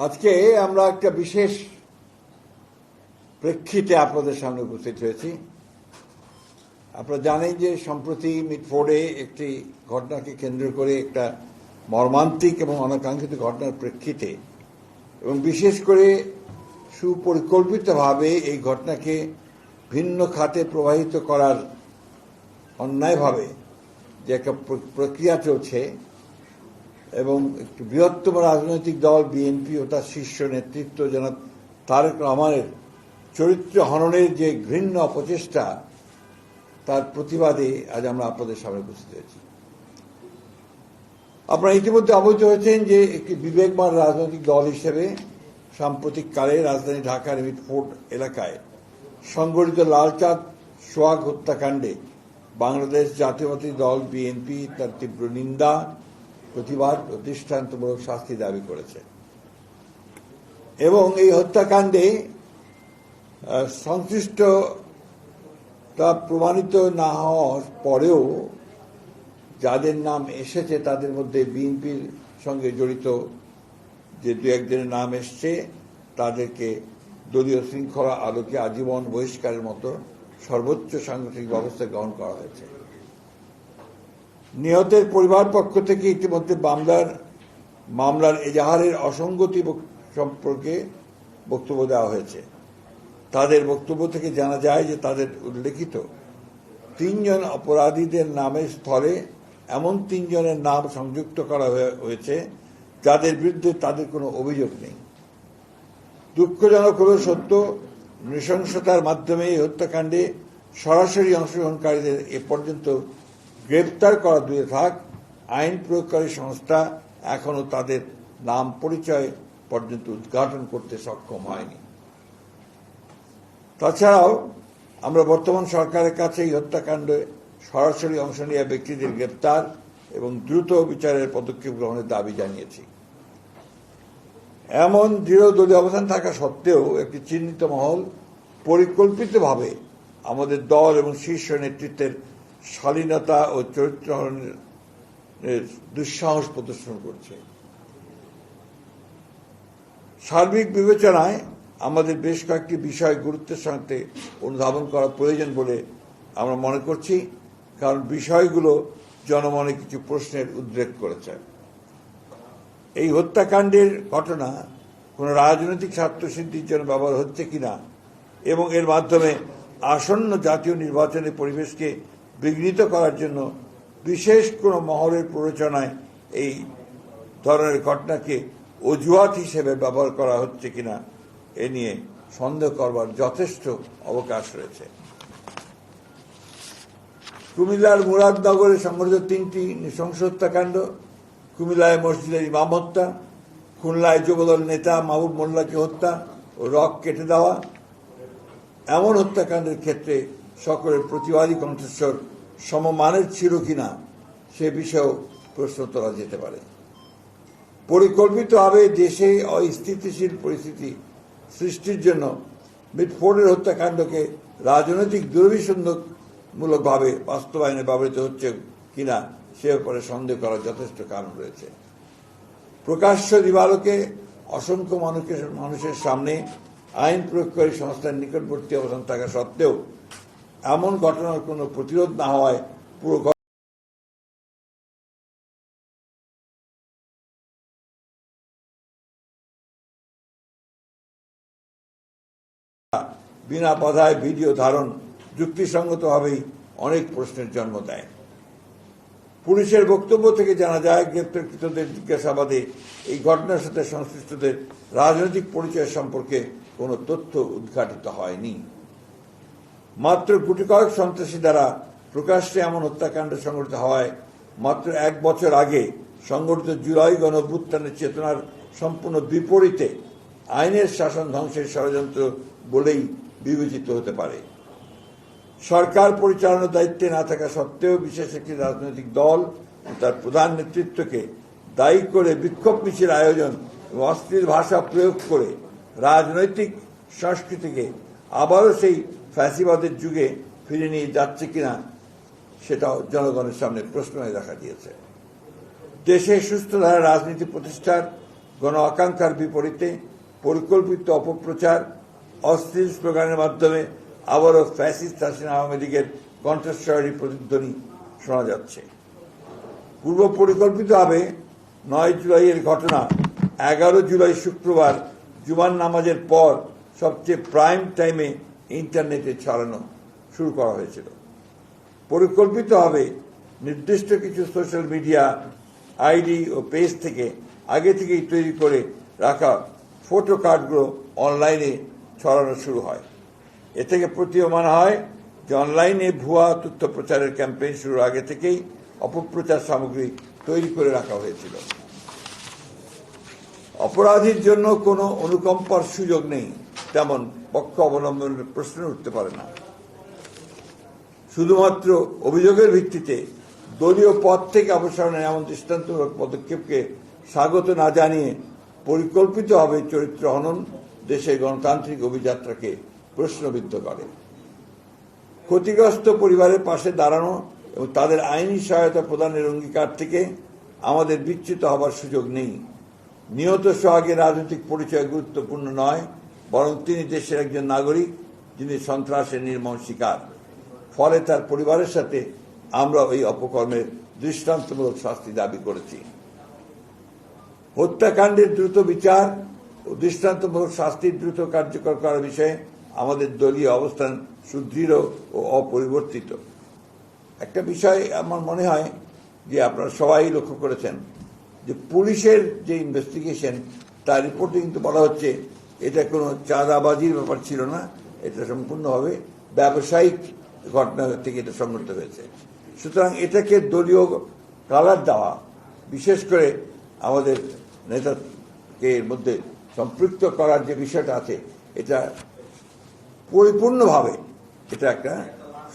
আজকে আমরা একটা বিশেষ প্রেক্ষিতে আপনাদের সামনে উপস্থিত হয়েছি। আপনারা জানেন যে সম্প্রতি মিটফোর্ডে একটি ঘটনাকে কেন্দ্র করে একটা মর্মান্তিক এবং অনাকাঙ্ক্ষিত ঘটনার প্রেক্ষিতে এবং বিশেষ করে সুপরিকল্পিতভাবে এই ঘটনাকে ভিন্ন খাতে প্রবাহিত করার অন্যায়ভাবে যে একটা প্রক্রিয়া চলছে এবং একটি বৃহত্তম রাজনৈতিক দল বিএনপি ও তার শীর্ষ নেতৃত্ব জনাব তারেক রহমানের চরিত্র হননের যে ঘৃণ্য অপচেষ্টা, তার প্রতিবাদে আজ আমরা আপনাদের সামনে উপস্থিত হয়েছি। আপনারা ইতিমধ্যে অবহিত হয়েছেন যে একটি বিবেকবান রাজনৈতিক দল হিসেবে সাম্প্রতিককালে রাজধানী ঢাকার মিটফোর্ড এলাকায় সংগঠিত লালচাঁদ সোহাগ হত্যাকাণ্ডে বাংলাদেশ জাতীয়তাবাদী দল বিএনপি তার তীব্র নিন্দা, প্রতিবাদ ও দৃষ্টান্তমূলক শাস্তি দাবি করেছে এবং এই হত্যাকাণ্ডে সংশ্লিষ্টতা প্রমাণিত না হওয়ার পরেও যাদের নাম এসেছে তাদের মধ্যে বিএনপির সঙ্গে জড়িত যে দু একজনের নাম এসছে তাদেরকে দলীয় শৃঙ্খলা আলোকে আজীবন বহিষ্কারের মতো সর্বোচ্চ সাংগঠনিক ব্যবস্থা গ্রহণ করা হয়েছে। নিহতের পরিবার পক্ষ থেকে ইতিমধ্যে মামলার এজাহারের অসঙ্গতি সম্পর্কে বক্তব্য দেওয়া হয়েছে। তাদের বক্তব্য থেকে জানা যায় যে তাদের উল্লেখিত 3 জন অপরাধীদের নামের স্থলে এমন 3 জনের নাম সংযুক্ত করা হয়েছে যাদের বিরুদ্ধে তাদের কোনো অভিযোগ নেই। দুঃখজনক হল সত্য, নৃশংসতার মাধ্যমে এই হত্যাকাণ্ডে সরাসরি অংশগ্রহণকারীদের এ পর্যন্ত গ্রেপ্তার করা দূরে থাক, আইন প্রয়োগকারী সংস্থা এখনো তাদের নাম পরিচয় পর্যন্ত উদ্ঘাটন করতে সক্ষম হয়নি। তাছাড়াও আমরা বর্তমান সরকারের কাছে এই হত্যাকাণ্ডে সরাসরি অংশ নেওয়া ব্যক্তিদের গ্রেপ্তার এবং দ্রুত বিচারের পদক্ষেপ গ্রহণের দাবি জানিয়েছি। এমন দৃঢ় দলীয় অবস্থান থাকা সত্ত্বেও একটি চিহ্নিত মহল পরিকল্পিতভাবে আমাদের দল এবং শীর্ষ নেতৃত্বের শালীনতা ও চরিত্রহরণের দুঃসাহস প্রদর্শন করছে। সার্বিক বিবেচনায় আমাদের বেশ কয়েকটি বিষয় গুরুত্বের সাথে অনুধাবন করা প্রয়োজন বলে আমরা মনে করছি, কারণ বিষয়গুলো জনমনে কিছু প্রশ্নের উদ্রেক করেছে। এই হত্যাকাণ্ডের ঘটনা কোন রাজনৈতিক স্বার্থসিদ্ধির জন্য ব্যবহার হচ্ছে কিনা এবং এর মাধ্যমে আসন্ন জাতীয় নির্বাচনের পরিবেশকে বিঘ্নিত করার জন্য বিশেষ কোনো মহলের প্ররোচনায় এই ধরনের ঘটনাকে অজুহাত হিসেবে ব্যবহার করা হচ্ছে কিনা এ নিয়ে সন্দেহ করবার যথেষ্ট অবকাশ রয়েছে। কুমিল্লার মুরাদনগরে সংঘটিত 3টি নৃশংস হত্যাকাণ্ড, কুমিল্লায় মসজিদের ইমাম হত্যা, খুলনায় যুবদল নেতা মাহবুব মোল্লাকে হত্যা ও রক কেটে দেওয়া, এমন হত্যাকাণ্ডের ক্ষেত্রে সকলের প্রতিবাদী কণ্ঠস্বর সমমানের ছিল কিনা সে বিষয়েও প্রশ্ন তোলা যেতে পারে। পরিকল্পিতভাবে দেশে অস্থিতিশীল পরিস্থিতি সৃষ্টির জন্য মিটফোর্ডের হত্যাকাণ্ডকে রাজনৈতিক দুর্বিসন্ধমূলকভাবে বাস্তবায়নে ব্যবহৃত হচ্ছে কিনা সে ব্যাপারে সন্দেহ করার যথেষ্ট কারণ রয়েছে। প্রকাশ্য দিবালোকে অসংখ্য মানুষের সামনে আইন প্রয়োগকারী সংস্থার নিকটবর্তী অবস্থান থাকা সত্ত্বেও এমন ঘটনার কোনো প্রতিরোধ না হওয়ায় পুরো বিনা বাধায় ভিডিও ধারণ যুক্তিসঙ্গতভাবেই অনেক প্রশ্নের জন্ম দেয়। পুলিশের বক্তব্য থেকে জানা যায়, গ্রেপ্তারকৃতদের জিজ্ঞাসাবাদে এই ঘটনার সাথে সংশ্লিষ্টদের রাজনৈতিক পরিচয় সম্পর্কে কোনো তথ্য উদ্ঘাটিত হয়নি। মাত্র গুটি কয়েক সন্ত্রাসী দ্বারা প্রকাশ্যে এমন হত্যাকাণ্ড সংঘটিত হওয়ায় মাত্র 1 বছর আগে সংঘটিত জুলাই গণঅভ্যুত্থানের চেতনার সম্পূর্ণ বিপরীতে আইনের শাসন ধ্বংসের ষড়যন্ত্র বলেই বিবেচিত হতে পারে। সরকার পরিচালনার দায়িত্বে না থাকা সত্ত্বেও বিশেষ একটি রাজনৈতিক দল ও তার প্রধান নেতৃত্বকে দায়ী করে বিক্ষোভ মিছিল আয়োজন এবং অশ্লীল ভাষা প্রয়োগ করে রাজনৈতিক সংস্কৃতিকে আবারও সেই ফ্যাসিবাদের যুগে ফিরে নিয়ে যাচ্ছে কিনা সেটাও জনগণের সামনে প্রশ্ন হয়ে দেখা দিয়েছে। দেশে সুস্থ ধারা রাজনীতি প্রতিষ্ঠার গণ আকাঙ্ক্ষার বিপরীতে পরিকল্পিত অপপ্রচার, অশ্লীল স্লোগানের মাধ্যমে আবারও ফ্যাসিস্ট হাসিনা আওয়ামী লীগের কণ্ঠস্বরের প্রতিধ্বনি শোনা যাচ্ছে। পূর্ব পরিকল্পিতভাবে 9 জুলাইয়ের ঘটনা 11 জুলাই শুক্রবার জুমার নামাজের পর সবচেয়ে প্রাইম টাইমে ইন্টারনেটে ছড়ানো শুরু করা হয়েছিল। পরিকল্পিতভাবে নির্দিষ্ট কিছু সোশ্যাল মিডিয়া আইডি ও পেজ থেকে আগে থেকেই তৈরি করে রাখা ফটো কার্ডগুলো অনলাইনে ছড়ানো শুরু হয়। এ থেকে প্রতীয়মান হয় যে অনলাইনে ভুয়া তথ্য প্রচারের ক্যাম্পেইন শুরুর আগে থেকেই অপপ্রচার সামগ্রী তৈরি করে রাখা হয়েছিল। অপরাধীর জন্য কোনো অনুকম্পার সুযোগ নেই, তেমন পক্ষ অবলম্বনের প্রশ্ন উঠতে পারে না। শুধুমাত্র অভিযোগের ভিত্তিতে দলীয় পদ থেকে অপসারণের এমন দৃষ্টান্তমূলক পদক্ষেপকে স্বাগত না জানিয়ে পরিকল্পিতভাবে চরিত্র হনন দেশের গণতান্ত্রিক অভিযাত্রাকে প্রশ্নবিদ্ধ করে। ক্ষতিগ্রস্ত পরিবারের পাশে দাঁড়ানো এবং তাদের আইনি সহায়তা প্রদানের অঙ্গীকার থেকে আমাদের বিচ্যুত হবার সুযোগ নেই। নিহত সোহাগের রাজনৈতিক পরিচয় গুরুত্বপূর্ণ নয়, বরং তিনি দেশের একজন নাগরিক যিনি সন্ত্রাসের নির্মম শিকার। ফলে তার পরিবারের সাথে আমরা এই অপকর্মের দৃষ্টান্তমূলক শাস্তি দাবি করেছি। হত্যাকাণ্ডের দ্রুত বিচার ও দৃষ্টান্তমূলক শাস্তির দ্রুত কার্যকর করার বিষয়ে আমাদের দলীয় অবস্থান সুদৃঢ় ও অপরিবর্তিত। একটা বিষয় আমার মনে হয় যে আপনারা সবাই লক্ষ্য করেছেন যে পুলিশের যে ইনভেস্টিগেশন তার রিপোর্টে কিন্তু বলা হচ্ছে এটা কোনো চাঁদাবাজির ব্যাপার ছিল না, এটা সম্পূর্ণভাবে ব্যবসায়িক ঘটনা থেকে এটা সংঘটিত হয়েছে। সুতরাং এটাকে দলীয় কালার দেওয়া, বিশেষ করে আমাদের নেতাকে এর মধ্যে সম্পৃক্ত করার যে বিষয়টা আছে, এটা পরিপূর্ণভাবে এটা একটা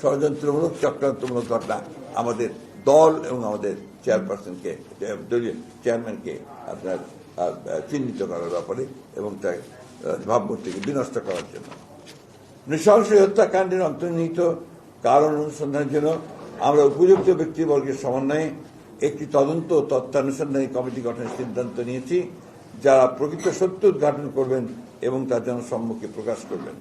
ষড়যন্ত্রমূলক চক্রান্তমূলক ঘটনা আমাদের দল এবং আমাদের চেয়ারপারসনকে, দলীয় চেয়ারম্যানকে আপনার চিহ্নিত করার ব্যাপারে এবং তার ভাবমূর্তিকে বিনষ্ট করার জন্য। নৃশংস হত্যাকাণ্ডের অন্তর্নিহিত কারণ অনুসন্ধানের জন্য আমরা উপযুক্ত ব্যক্তিবর্গের সমন্বয়ে একটি তদন্ত তত্ত্বানুসন্ধানী কমিটি গঠনের সিদ্ধান্ত নিয়েছি, যারা প্রকৃত সত্য উদ্ঘাটন করবেন এবং তার জনসম্মুখে প্রকাশ করবেন।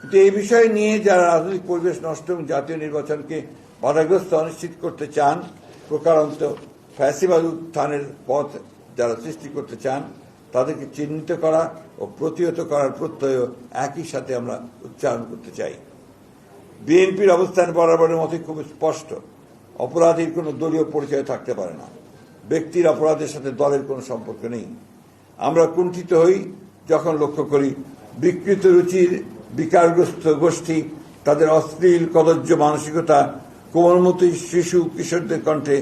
কিন্তু এই বিষয় নিয়ে যারা রাজনৈতিক পরিবেশ নষ্ট এবং জাতীয় নির্বাচনকে বাধাগ্রস্ত অনিশ্চিত করতে চান, প্রকারান্ত ফ্যাসিবাদ উত্থানের পথ যারা সৃষ্টি করতে চান, তাদেরকে চিহ্নিত করা ও প্রতিহত করার প্রত্যয় একই সাথে আমরা উচ্চারণ করতে চাই। বিএনপির অবস্থান বরাবরের মতোই খুব স্পষ্ট। অপরাধীর কোনো দলীয় পরিচয় থাকতে পারে না। ব্যক্তির অপরাধের সাথে দলের কোনো সম্পর্ক নেই। আমরা কুণ্ঠিত হই যখন লক্ষ্য করি বিকৃত রুচির বিকারগ্রস্ত গোষ্ঠী তাদের অশ্লীল কদর্য মানসিকতা কোমলমতি শিশু কিশোরদের কণ্ঠে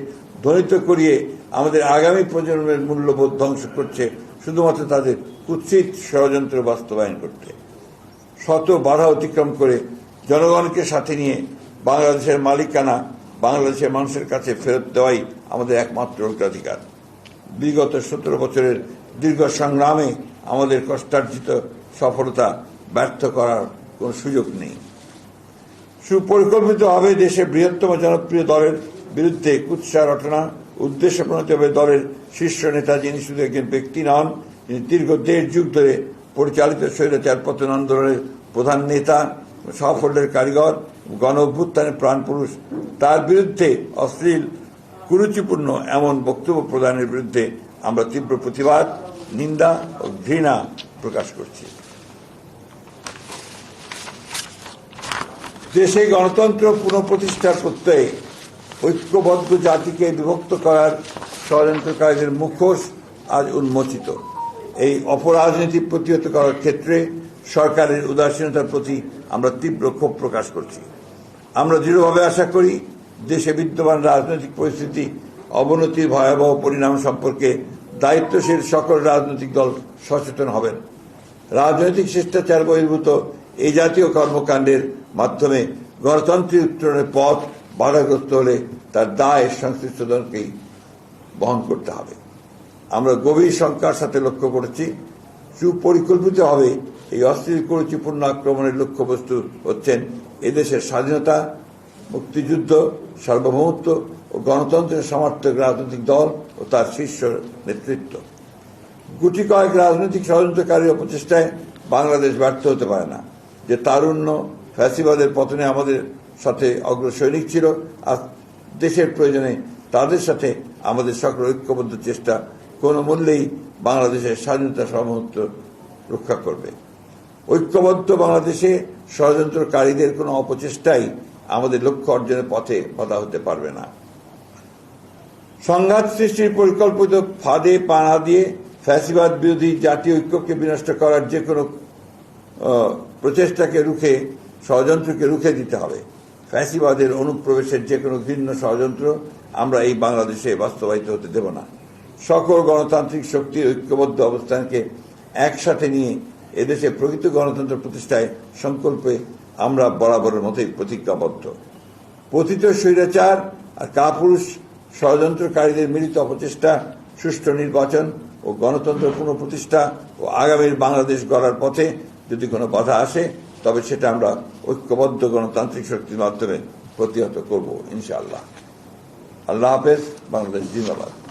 ধ্বনিত করিয়ে আমাদের আগামী প্রজন্মের মূল্যবোধ ধ্বংস করছে, শুধুমাত্র তাদের কুৎসিত ষড়যন্ত্র বাস্তবায়ন করতে। শত বাধা অতিক্রম করে জনগণকে সাথে নিয়ে বাংলাদেশের মালিকানা বাংলাদেশের মানুষের কাছে ফেরত দেওয়াই আমাদের একমাত্র অগ্রাধিকার। বিগত 17 বছরের দীর্ঘ সংগ্রামে আমাদের কষ্টার্জিত সফলতা ব্যর্থ করার কোনো সুযোগ নেই। সুপরিকল্পিতভাবে দেশের বৃহত্তম জনপ্রিয় দলের বিরুদ্ধে কুৎসা রটনা উদ্দেশ্য প্রণীতভাবে দলের শীর্ষ নেতা, যিনি শুধু একজন ব্যক্তি নন, যিনি দীর্ঘ 1.5 যুগ ধরে পরিচালিত স্বৈরাচার পতন আন্দোলনের প্রধান নেতা, সাফল্যের কারিগর, গণ অভ্যুত্থানের প্রাণপুরুষ, তার বিরুদ্ধে অশ্লীল কুরুচিপূর্ণ এমন বক্তব্য প্রদানের বিরুদ্ধে আমরা তীব্র প্রতিবাদ, নিন্দা ও ঘৃণা প্রকাশ করছি। দেশে গণতন্ত্র পুনঃপ্রতিষ্ঠার প্রত্যয়ে ঐক্যবদ্ধ জাতিকে বিভক্ত করার ষড়যন্ত্রকারীদের মুখোশ আজ উন্মোচিত। এই অপরাজনীতি প্রতিহত করার ক্ষেত্রে সরকারের উদাসীনতার প্রতি আমরা তীব্র ক্ষোভ প্রকাশ করছি। আমরা দৃঢ়ভাবে আশা করি দেশে বিদ্যমান রাজনৈতিক পরিস্থিতি অবনতির ভয়াবহ পরিণাম সম্পর্কে দায়িত্বশীল সকল রাজনৈতিক দল সচেতন হবেন। রাজনৈতিক শিষ্টাচার বহির্ভূত এই জাতীয় কর্মকাণ্ডের মাধ্যমে গণতন্ত্রের উত্তরণের পথ বাধাগ্রস্ত হলে তার দায় সংশ্লিষ্ট দলকেই বহন করতে হবে। আমরা গভীর শঙ্কার সাথে লক্ষ্য করেছি সুপরিকল্পিতভাবে এই অশ্লীল কুরুচিপূর্ণ আক্রমণের লক্ষ্যবস্তু হচ্ছেন এদেশের স্বাধীনতা, মুক্তিযুদ্ধ, সার্বভৌমত্ব ও গণতন্ত্রের সমর্থক রাজনৈতিক দল ও তার শীর্ষ নেতৃত্ব। গুটি কয়েক রাজনৈতিক ষড়যন্ত্রকারী প্রচেষ্টায় বাংলাদেশ ব্যর্থ হতে পারে না। যে তারুণ্য ফ্যাসিবাদের পতনে আমাদের সাথে অগ্রসৈনিক ছিল, আর দেশের প্রয়োজনে তাদের সাথে আমাদের সকল ঐক্যবদ্ধ চেষ্টা কোনো মূল্যেই বাংলাদেশের স্বাধীনতা সার্বভৌমত্ব রক্ষা করবে। ঐক্যবদ্ধ বাংলাদেশে ষড়যন্ত্রকারীদের কোনো অপচেষ্টাই আমাদের লক্ষ্য অর্জনের পথে বাধা হতে পারবে না। সংঘাত সৃষ্টির পরিকল্পিত ফাঁদে পা না দিয়ে ফ্যাসিবাদ বিরোধী জাতীয় ঐক্যকে বিনষ্ট করার যে কোনো প্রচেষ্টাকে রুখে, ষড়যন্ত্রকে রুখে দিতে হবে। ফ্যাসিবাদের অনুপ্রবেশের যে কোনো ঘৃণ্য ষড়যন্ত্র আমরা এই বাংলাদেশে বাস্তবায়িত হতে দেব না। সকল গণতান্ত্রিক শক্তির ঐক্যবদ্ধ অবস্থানকে একসাথে নিয়ে এদেশে প্রকৃত গণতন্ত্র প্রতিষ্ঠায় সংকল্পে আমরা বরাবরের মতোই প্রতিজ্ঞাবদ্ধ। পতিত স্বৈরাচার আর কাপুরুষ ষড়যন্ত্রকারীদের মিলিত অপচেষ্টা, সুষ্ঠু নির্বাচন ও গণতন্ত্র পুনঃপ্রতিষ্ঠা ও আগামীর বাংলাদেশ গড়ার পথে যদি কোনো বাধা আসে, তবে সেটা আমরা ঐক্যবদ্ধ গণতান্ত্রিক শক্তির মাধ্যমে প্রতিহত করব ইনশাআল্লাহ। আল্লাহ হাফেজ। বাংলাদেশ জিন্দাবাদ।